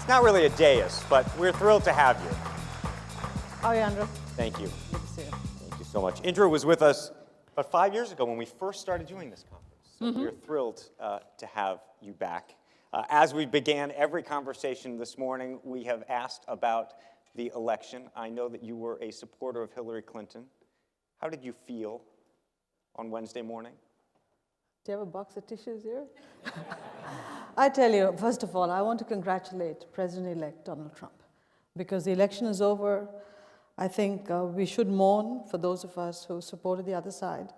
not really a dais, but we're thrilled to have you. How are you, Andrew? Thank you. Good to see you. Thank you so much. Indra was with us about 5 years ago when we first started doing this conference. So we're thrilled to have you back. As we began every conversation this morning, we have asked about the election. I know that you were a supporter of Hillary Clinton. How did you feel on Wednesday morning? Do you have a box of tissues here? I tell you, first of all, I want to congratulate President-elect Donald Trump because the election is over. I think we should mourn for those of us who supported the other side,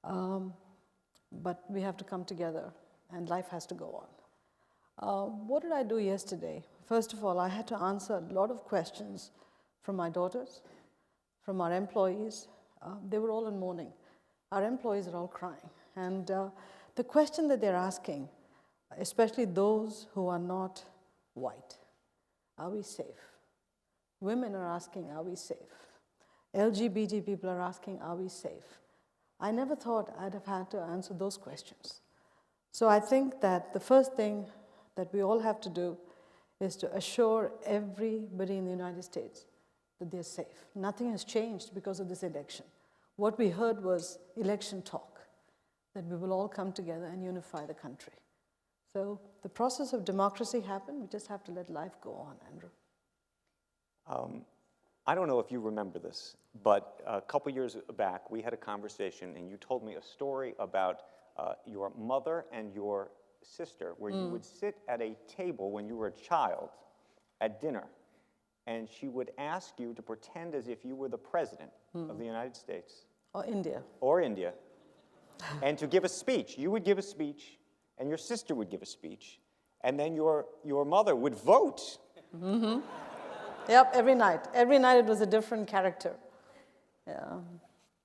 but we have to come together and life has to go on. What did I do yesterday? First of all, I had to answer a lot of questions from my daughters, from our employees. They were all in mourning. Our employees are all crying. And the question that they're asking, especially those who are not white, are we safe? Women are asking, are we safe? LGBT people are asking, are we safe? I never thought I'd have had to answer those questions. So I think that the first thing that we all have to do is to assure everybody in the United States that they're safe. Nothing has changed because of this election. What we heard was election talk, that we will all come together and unify the country. So the process of democracy happened. We just have to let life go on, Andrew. I don't know if you remember this, but a couple years back, we had a conversation, and you told me a story about your mother and your sister, where you would sit at a table when you were a child at dinner, and she would ask you to pretend as if you were the president of the United States. Or India. Or India. And to give a speech. You would give a speech, and your sister would give a speech, and then your mother would vote. Yep, every night. Every night it was a different character. Yeah.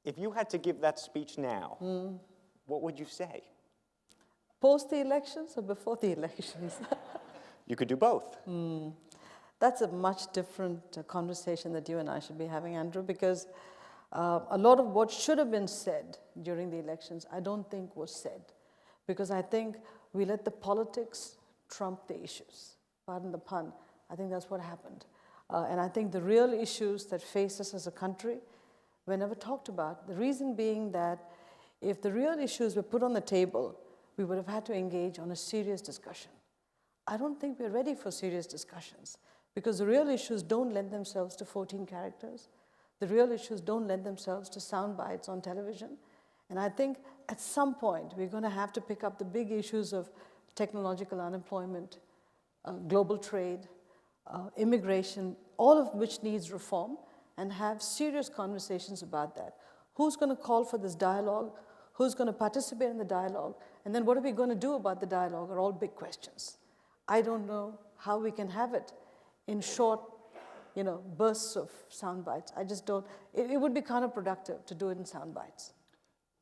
If you had to give that speech now, what would you say? Post the elections or before the elections? You could do both. That's a much different conversation that you and I should be having, Andrew, because a lot of what should have been said during the elections, I don't think was said, because I think we let the politics trump the issues. Pardon the pun. I think that's what happened. And I think the real issues that face us as a country were never talked about. The reason being that if the real issues were put on the table, we would have had to engage on a serious discussion. I don't think we're ready for serious discussions because the real issues don't lend themselves to 14 characters. The real issues don't lend themselves to sound bites on television. And I think at some point we're going to have to pick up the big issues of technological unemployment, global trade, immigration, all of which needs reform, and have serious conversations about that. Who's going to call for this dialogue? Who's going to participate in the dialogue? And then what are we going to do about the dialogue are all big questions. I don't know how we can have it in short, bursts of sound bites. I just don't. It would be counterproductive to do it in sound bites.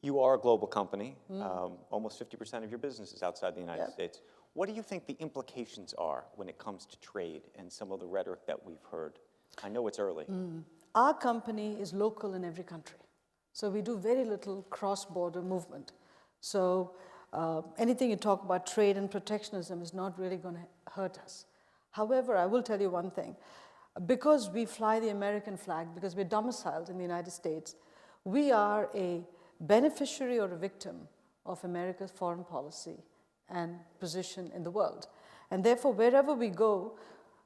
You are a global company. Almost 50% of your business is outside the United States. What do you think the implications are when it comes to trade and some of the rhetoric that we've heard? I know it's early. Our company is local in every country. So we do very little cross-border movement. So anything you talk about trade and protectionism is not really going to hurt us. However, I will tell you one thing. Because we fly the American flag, because we're domiciled in the United States, we are a beneficiary or a victim of America's foreign policy and position in the world. And therefore, wherever we go,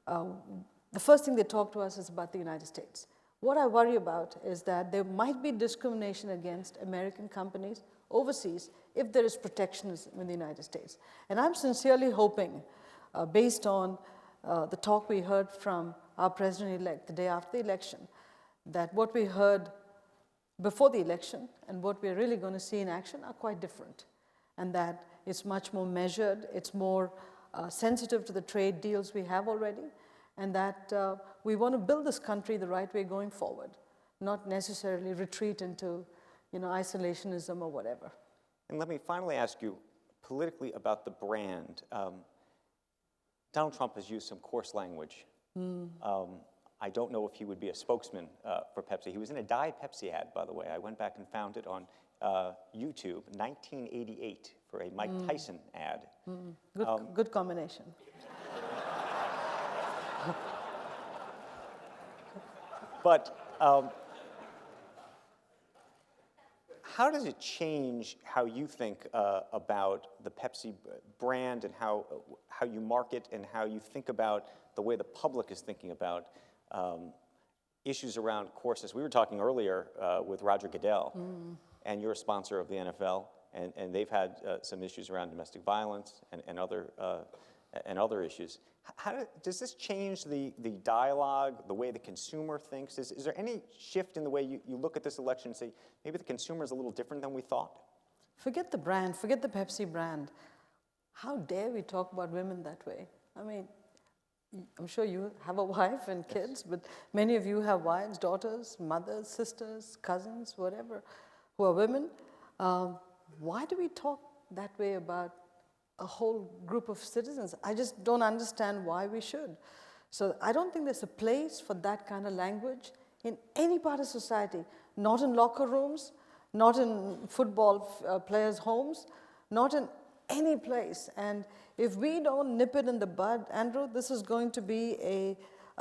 the first thing they talk to us is about the United States. What I worry about is that there might be discrimination against American companies overseas if there is protectionism in the United States. And I'm sincerely hoping, based on the talk we heard from our president-elect the day after the election, that what we heard before the election and what we're really going to see in action are quite different, and that it's much more measured, it's more sensitive to the trade deals we have already, and that we want to build this country the right way going forward, not necessarily retreat into isolationism or whatever. And let me finally ask you politically about the brand. Donald Trump has used some coarse language. I don't know if he would be a spokesman for Pepsi. He was in a Diet Pepsi ad, by the way. I went back and found it on YouTube, 1988, for a Mike Tyson ad. Good combination. But how does it change how you think about the Pepsi brand and how you market and how you think about the way the public is thinking about issues around courses? We were talking earlier with Roger Goodell, and you're a sponsor of the NFL, and they've had some issues around domestic violence and other issues. Does this change the dialogue, the way the consumer thinks? Is there any shift in the way you look at this election and say, maybe the consumer is a little different than we thought? Forget the brand, forget the Pepsi brand. How dare we talk about women that way? I mean, I'm sure you have a wife and kids, but many of you have wives, daughters, mothers, sisters, cousins, whatever, who are women. Why do we talk that way about a whole group of citizens? I just don't understand why we should. So I don't think there's a place for that kind of language in any part of society, not in locker rooms, not in football players' homes, not in any place. And if we don't nip it in the bud, Andrew, this is going to be a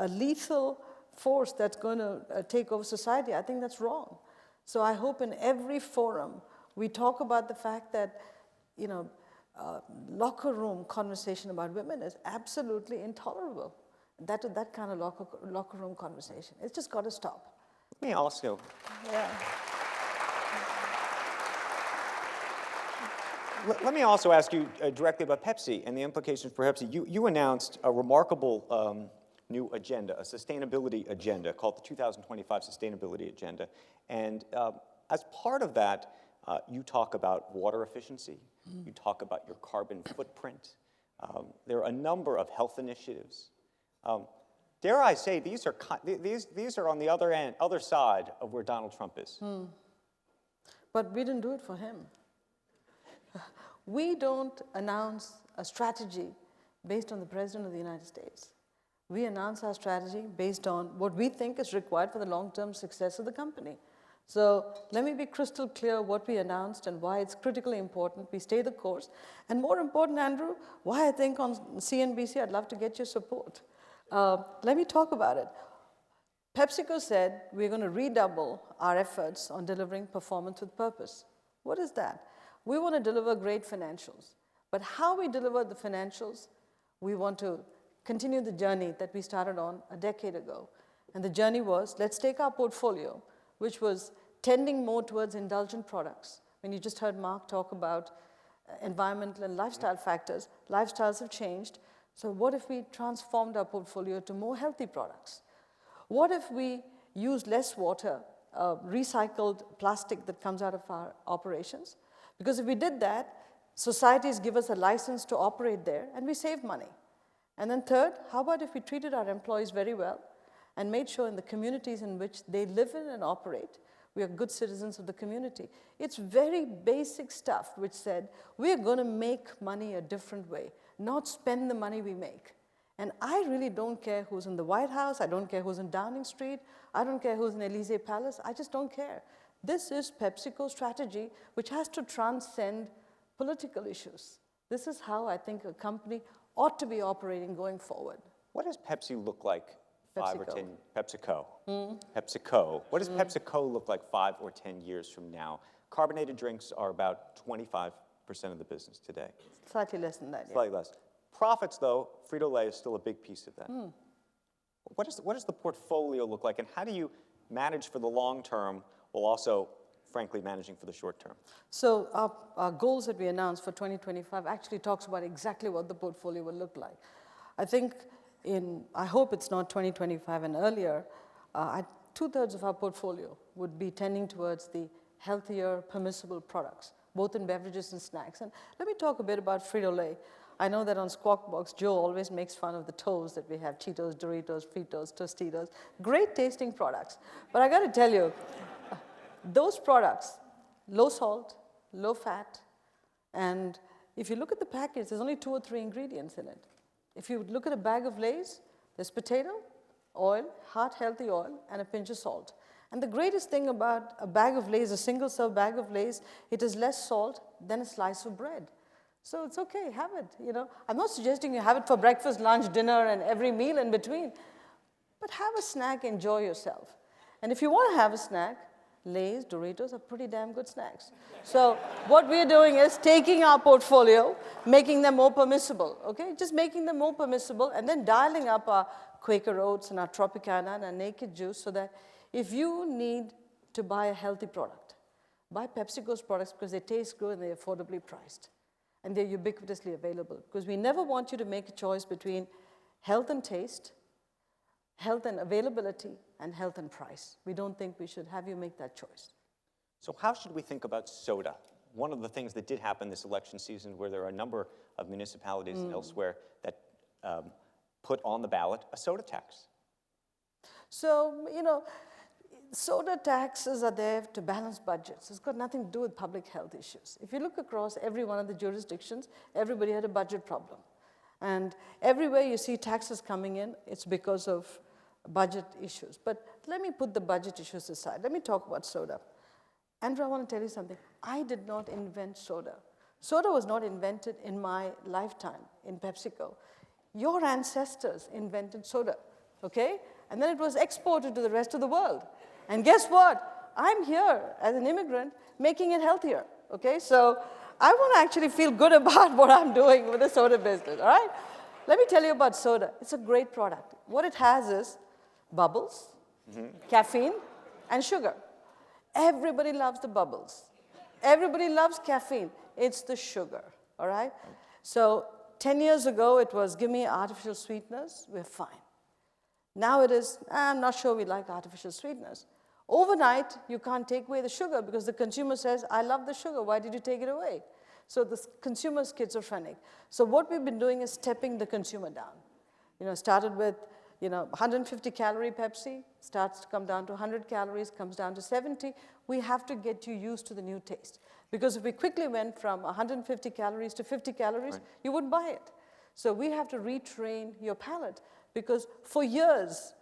lethal force that's going to take over society. I think that's wrong. So I hope in every forum we talk about the fact that, you know, locker room conversation about women is absolutely intolerable. That kind of locker room conversation. It's just got to stop. Let me also. Yeah. Let me also ask you directly about Pepsi and the implications for Pepsi. You announced a remarkable new agenda, a sustainability agenda called the 2025 Sustainability Agenda. And as part of that, you talk about water efficiency. You talk about your carbon footprint. There are a number of health initiatives. Dare I say, these are on the other side of where Donald Trump is. But we didn't do it for him. We don't announce a strategy based on the President of the United States. We announce our strategy based on what we think is required for the long-term success of the company. So let me be crystal clear what we announced and why it's critically important. We stay the course. And more important, Andrew, why I think on CNBC I'd love to get your support. Let me talk about it. PepsiCo said we're going to redouble our efforts on delivering performance with purpose. What is that? We want to deliver great financials. But how we deliver the financials, we want to continue the journey that we started on a decade ago. And the journey was, let's take our portfolio, which was tending more towards indulgent products. When you just heard Mark talk about environmental and lifestyle factors, lifestyles have changed. So what if we transformed our portfolio to more healthy products? What if we use less water, recycled plastic that comes out of our operations? Because if we did that, societies give us a license to operate there, and we save money. And then third, how about if we treated our employees very well and made sure in the communities in which they live in and operate, we are good citizens of the community. It's very basic stuff which said, we're going to make money a different way, not spend the money we make. And I really don't care who's in the White House, I don't care who's in Downing Street, I don't care who's in Elysee Palace, I just don't care. This is PepsiCo's strategy, which has to transcend political issues. This is how I think a company ought to be operating going forward. What does Pepsi look like 5 or 10? PepsiCo. PepsiCo. What does PepsiCo look like 5 or 10 years from now? Carbonated drinks are about 25% of the business today. Slightly less than that, yeah. Slightly less. Profits, though, Frito-Lay is still a big piece of that. What does the portfolio look like, and how do you manage for the long term while also, frankly, managing for the short term? So our goals that we announced for 2025 actually talks about exactly what the portfolio will look like. I think I hope it's not 2025 and earlier, 2/3 of our portfolio would be tending towards the healthier, permissible products, both in beverages and snacks. And let me talk a bit about Frito-Lay. I know that on Squawk Box, Joe always makes fun of the toes that we have, Cheetos, Doritos, Fritos, Tostitos, great tasting products. But I got to tell you, those products, low salt, low fat, and if you look at the package, there's only 2 or 3 ingredients in it. If you look at a bag of Lay's, there's potato, oil, heart-healthy oil, and a pinch of salt. And the greatest thing about a bag of Lay's, a single-serve bag of Lay's, it is less salt than a slice of bread. So it's okay, have it, you know. I'm not suggesting you have it for breakfast, lunch, dinner, and every meal in between. But have a snack, enjoy yourself. And if you want to have a snack, Lay's, Doritos are pretty damn good snacks. So what we're doing is taking our portfolio, making them more permissible, okay? Just making them more permissible, and then dialing up our Quaker Oats and our Tropicana and our Naked Juice so that if you need to buy a healthy product, buy PepsiCo's products because they taste good and they're affordably priced. And they're ubiquitously available. Because we never want you to make a choice between health and taste, health and availability, and health and price. We don't think we should have you make that choice. So how should we think about soda? One of the things that did happen this election season where there are a number of municipalities and elsewhere that put on the ballot a soda tax. So, you know, soda taxes are there to balance budgets. It's got nothing to do with public health issues. If you look across every one of the jurisdictions, everybody had a budget problem. And everywhere you see taxes coming in, it's because of budget issues. But let me put the budget issues aside. Let me talk about soda. Andrew, I want to tell you something. I did not invent soda. Soda was not invented in my lifetime in PepsiCo. Your ancestors invented soda, okay? And then it was exported to the rest of the world. And guess what? I'm here as an immigrant making it healthier, okay? So I want to actually feel good about what I'm doing with the soda business, all right? Let me tell you about soda. It's a great product. What it has is bubbles, caffeine, and sugar. Everybody loves the bubbles. Everybody loves caffeine. It's the sugar, all right? So 10 years ago, it was, give me artificial sweeteners, we're fine. Now it is, I'm not sure we like artificial sweeteners. Overnight, you can't take away the sugar because the consumer says, I love the sugar, why did you take it away? So the consumer's schizophrenic. So what we've been doing is stepping the consumer down. You know, started with, 150 calorie Pepsi, starts to come down to 100 calories, comes down to 70. We have to get you used to the new taste. Because if we quickly went from 150 calories to 50 calories, right, you wouldn't buy it. So we have to retrain your palate because for years,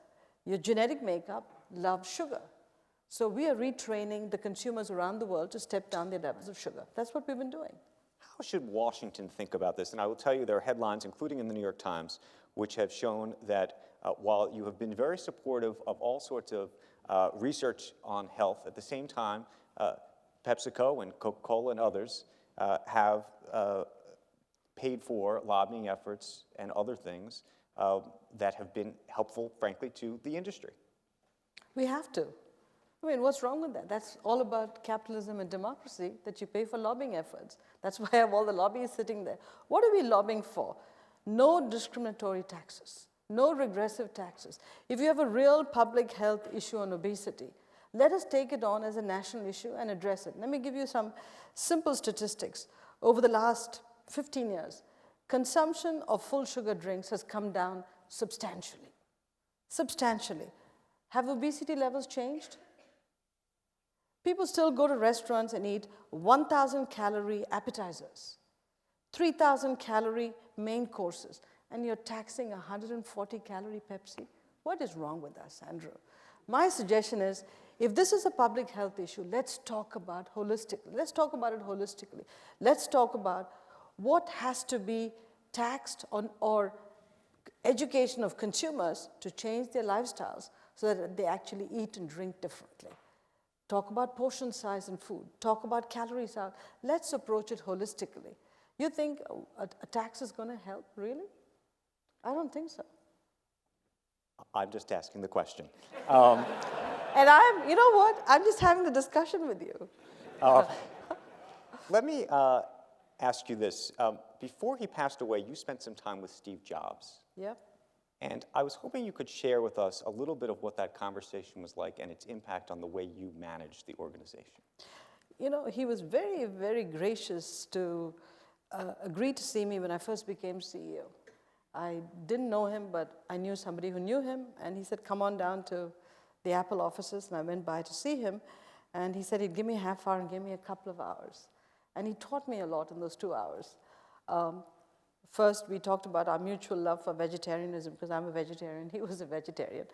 your genetic makeup loved sugar. So we are retraining the consumers around the world to step down their levels of sugar. That's what we've been doing. How should Washington think about this? And I will tell you there are headlines, including in the New York Times, which have shown that while you have been very supportive of all sorts of research on health, at the same time, PepsiCo and Coca-Cola and others have paid for lobbying efforts and other things that have been helpful, frankly, to the industry. We have to. I mean, what's wrong with that? That's all about capitalism and democracy, that you pay for lobbying efforts. That's why I have all the lobbyists sitting there. What are we lobbying for? No discriminatory taxes, no regressive taxes. If you have a real public health issue on obesity, let us take it on as a national issue and address it. Let me give you some simple statistics. Over the last 15 years, consumption of full sugar drinks has come down substantially. Substantially. Have obesity levels changed? People still go to restaurants and eat 1,000 calorie appetizers, 3,000 calorie main courses, and you're taxing 140 calorie Pepsi? What is wrong with us, Andrew? My suggestion is, if this is a public health issue, let's talk about holistically. Let's talk about it holistically. Let's talk about what has to be taxed on or education of consumers to change their lifestyles so that they actually eat and drink differently. Talk about portion size in food. Talk about calories out. Let's approach it holistically. You think a tax is going to help, really? I don't think so. I'm just asking the question. And you know what? I'm just having the discussion with you. Let me ask you this. Before he passed away, you spent some time with Steve Jobs. Yep. And I was hoping you could share with us a little bit of what that conversation was like and its impact on the way you managed the organization. You know, he was very, very gracious to agree to see me when I first became CEO. I didn't know him, but I knew somebody who knew him, and he said, come on down to the Apple offices, and I went by to see him, and he said he'd give me a half hour and give me a couple of hours. And he taught me a lot in those 2 hours. First, we talked about our mutual love for vegetarianism, because I'm a vegetarian, he was a vegetarian.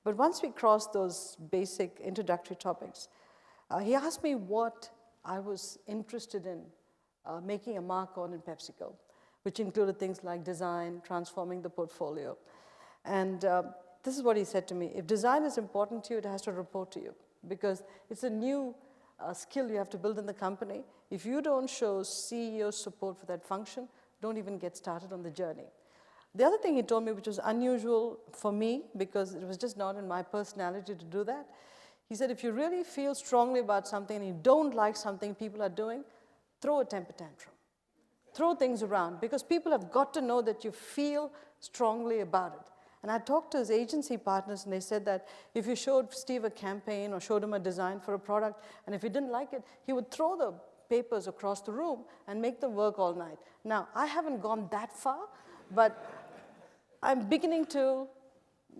But once we crossed those basic introductory topics, he asked me what I was interested in making a mark on in PepsiCo, which included things like design, transforming the portfolio. And this is what he said to me: if design is important to you, it has to report to you, because it's a new skill you have to build in the company. If you don't show CEO support for that function, don't even get started on the journey. The other thing he told me, which was unusual for me, because it was just not in my personality to do that, he said, if you really feel strongly about something and you don't like something people are doing, throw a temper tantrum. Throw things around, because people have got to know that you feel strongly about it. And I talked to his agency partners, and they said that if you showed Steve a campaign or showed him a design for a product, and if he didn't like it, he would throw the papers across the room and make them work all night. Now, I haven't gone that far, but I'm beginning to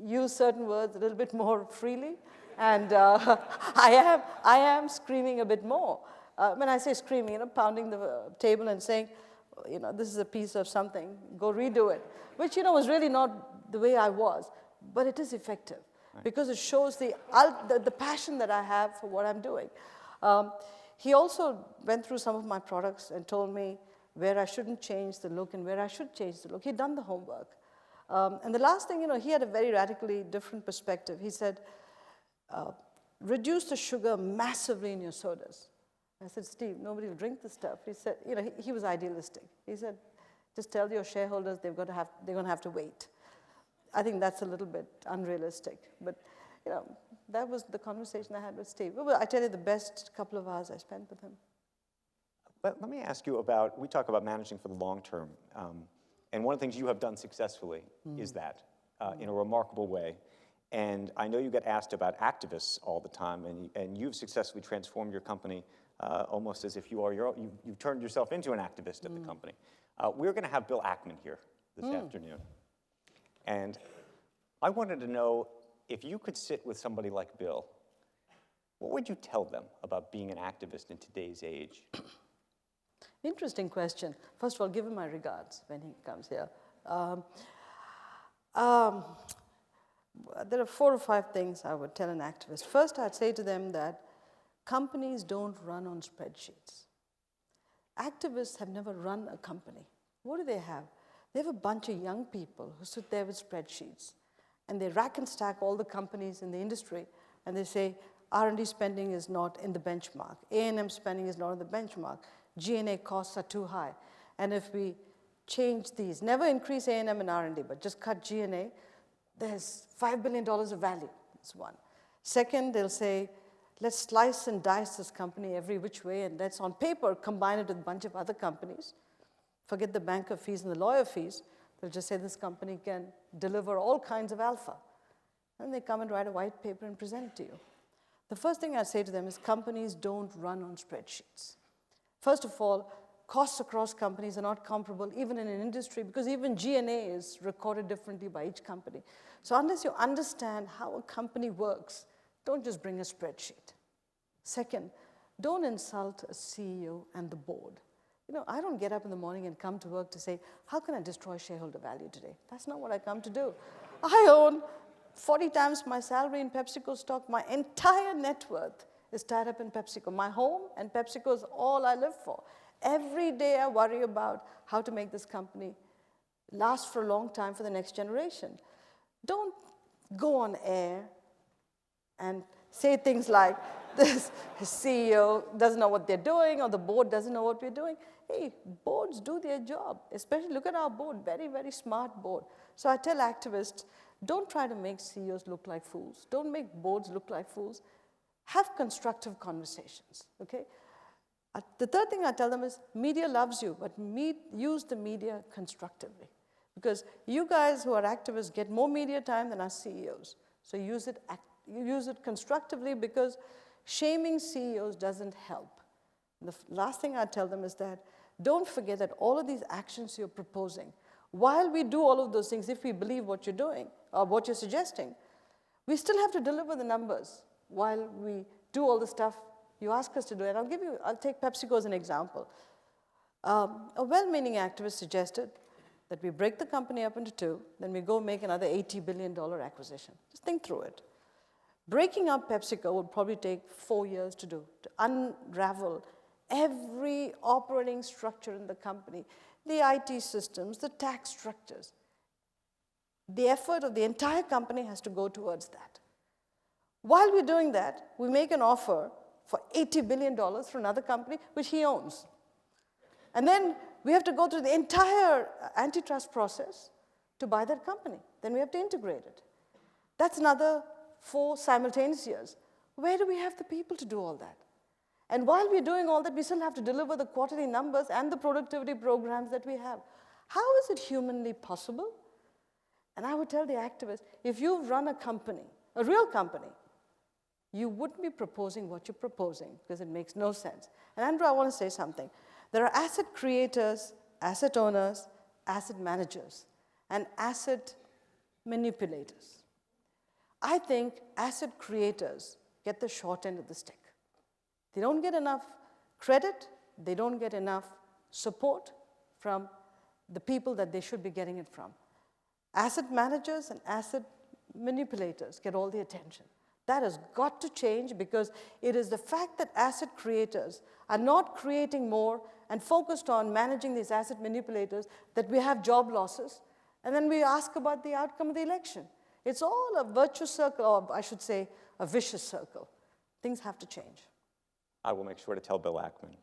use certain words a little bit more freely, and I am screaming a bit more. When I say screaming, pounding the table and saying, this is a piece of something, go redo it, which, was really not the way I was, but it is effective, right, because it shows the passion that I have for what I'm doing. He also went through some of my products and told me where I shouldn't change the look and where I should change the look. He'd done the homework. And the last thing, he had a very radically different perspective. He said, reduce the sugar massively in your sodas. I said, Steve, nobody will drink this stuff. He said, he was idealistic. He said, just tell your shareholders they're going to have to wait. I think that's a little bit unrealistic. But, that was the conversation I had with Steve. Well, I tell you, the best couple of hours I spent with him. Let me ask you about, we talk about managing for the long term. And one of the things you have done successfully is that, in a remarkable way. And I know you get asked about activists all the time, and you've successfully transformed your company almost as if you've turned yourself into an activist at the company. We're going to have Bill Ackman here this afternoon. And I wanted to know, if you could sit with somebody like Bill, what would you tell them about being an activist in today's age? Interesting question. First of all, give him my regards when he comes here. There are 4 or 5 things I would tell an activist. First, I'd say to them that companies don't run on spreadsheets. Activists have never run a company. What do they have? They have a bunch of young people who sit there with spreadsheets, and they rack and stack all the companies in the industry, and they say, R&D spending is not in the benchmark. A&M spending is not in the benchmark. G&A costs are too high. And if we change these, never increase A&M and R&D, but just cut G&A, there's $5 billion of value. That's one. Second, they'll say, let's slice and dice this company every which way, and let's, on paper, combine it with a bunch of other companies. Forget the banker fees and the lawyer fees. They'll just say this company can deliver all kinds of alpha. And they come and write a white paper and present it to you. The first thing I say to them is companies don't run on spreadsheets. First of all, costs across companies are not comparable, even in an industry, because even G&A is recorded differently by each company. So unless you understand how a company works, don't just bring a spreadsheet. Second, don't insult a CEO and the board. I don't get up in the morning and come to work to say, how can I destroy shareholder value today? That's not what I come to do. I own 40 times my salary in PepsiCo stock. My entire net worth is tied up in PepsiCo. My home and PepsiCo is all I live for. Every day I worry about how to make this company last for a long time for the next generation. Don't go on air and say things like, this CEO doesn't know what they're doing, or the board doesn't know what we're doing. Hey, boards do their job. Especially look at our board, very, very smart board. So I tell activists, don't try to make CEOs look like fools. Don't make boards look like fools. Have constructive conversations, okay? The third thing I tell them is, media loves you, but use the media constructively. Because you guys who are activists get more media time than our CEOs. So use it constructively, because shaming CEOs doesn't help. The last thing I tell them is that don't forget that all of these actions you're proposing, while we do all of those things, if we believe what you're doing or what you're suggesting, we still have to deliver the numbers while we do all the stuff you ask us to do. And I'll take PepsiCo as an example. A well-meaning activist suggested that we break the company up into 2, then we go make another $80 billion acquisition. Just think through it. Breaking up PepsiCo would probably take 4 years to do, to unravel every operating structure in the company, the IT systems, the tax structures. The effort of the entire company has to go towards that. While we're doing that, we make an offer for $80 billion for another company, which he owns. And then we have to go through the entire antitrust process to buy that company. Then we have to integrate it. That's another 4 simultaneous years. Where do we have the people to do all that? And while we're doing all that, we still have to deliver the quarterly numbers and the productivity programs that we have. How is it humanly possible? And I would tell the activists, if you've run a company, a real company, you wouldn't be proposing what you're proposing because it makes no sense. And Andrew, I want to say something. There are asset creators, asset owners, asset managers, and asset manipulators. I think asset creators get the short end of the stick. They don't get enough credit, they don't get enough support from the people that they should be getting it from. Asset managers and asset manipulators get all the attention. That has got to change because it is the fact that asset creators are not creating more and focused on managing these asset manipulators that we have job losses, and then we ask about the outcome of the election. It's all a virtuous circle, or I should say, a vicious circle. Things have to change. I will make sure to tell Bill Ackman.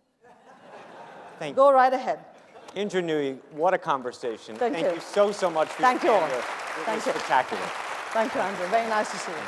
Thank Go right ahead. Indra Nooyi, what a conversation. Thank you so much for Thank you your all. candor. It Thank was you. spectacular. Thank you, Andrew. Very nice to see you.